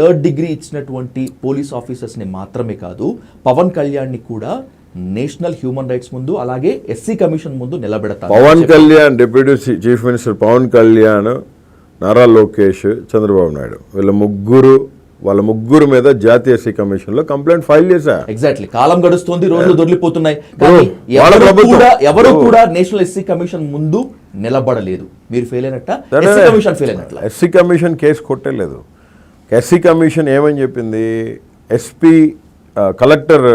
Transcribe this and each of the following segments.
Third degree ఇచ్చినటువంటి police ఆఫీసర్స్ని మాత్రమే కాదు, పవన్ కళ్యాణ్ని కూడా నేషనల్ హ్యూమన్ రైట్స్ ముందు అలాగే ఎస్సీ కమిషన్ ముందు నిలబెడతారు. Pawan Kalyan, deputy chief minister Pawan Kalyan, Nara Lokesh, Chandrababu Naidu వాళ్ళ ముగ్గురు మీద జాతీయ ఎస్సీ కమిషన్ లో కంప్లైంట్ ఫైల్ చేశారు. ఎగ్జాక్ట్లీ. కాలం గడుస్తుంది, రోజులు దొరికిపోతున్నాయి, ఎవరు కూడా నేషనల్ ఎస్సీ కమిషన్ ముందు నిలబడలేదు. మీరు ఫెయిల్ అయినట్ట, ఎస్సీ కమిషన్ ఫెయిల్ అయినట్ల. ఎస్సీ కమిషన్ కేసు కొట్టలేదు. ఎస్సీ కమిషన్ ఏమని చెప్పింది? SP collector,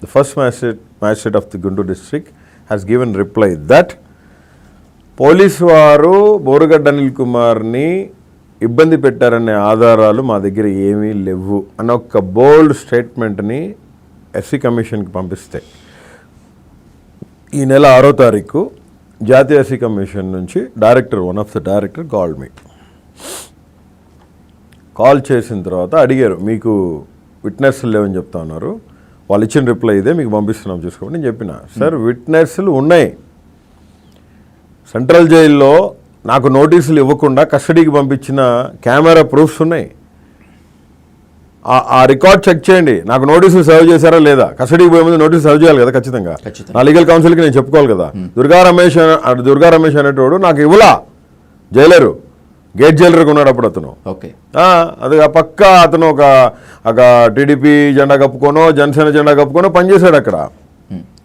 the first magistrate of the Guntur district has given reply that police వారు బోరుగడ్డ అనిల్ కుమార్ని ఇబ్బంది పెట్టారనే ఆధారాలు మా దగ్గర ఏమీ లేవు అన్న ఒక బోల్డ్ స్టేట్మెంట్ని ఎస్సీ కమిషన్కి పంపిస్తే ఈ నెల 6వ తారీఖు జాతీయ ఎస్సీ కమిషన్ నుంచి one of the director called me. Call చేసిన తర్వాత అడిగారు, మీకు విట్నెస్లు లేవని చెప్తా ఉన్నారు, వాళ్ళు ఇచ్చిన రిప్లై ఇదే, మీకు పంపిస్తున్నాం చూసుకోండి. నేను చెప్పిన, సార్ విట్నెస్లు ఉన్నాయి, సెంట్రల్ జైల్లో నాకు నోటీసులు ఇవ్వకుండా కస్టడీకి పంపించిన కెమెరా ప్రూఫ్స్ ఉన్నాయి, ఆ రికార్డ్ చెక్ చేయండి, నాకు నోటీసులు సర్వ్ చేశారా లేదా. కస్టడీకి పోయే ముందు నోటీసు సర్వ్ చేయాలి కదా ఖచ్చితంగా. నా లీగల్ కౌన్సిల్కి నేను చెప్పుకోవాలి కదా. దుర్గా రమేష్ అనేటోడు నాకు ఇవ్వలా, జైలరు, గేట్ జైలర్గా ఉన్నాడు అప్పుడు అతను. ఓకే, అది పక్క అతను ఒక టీడీపీ జెండా కప్పుకోనో జనసేన జెండా కప్పుకోనో పనిచేశాడు అక్కడ.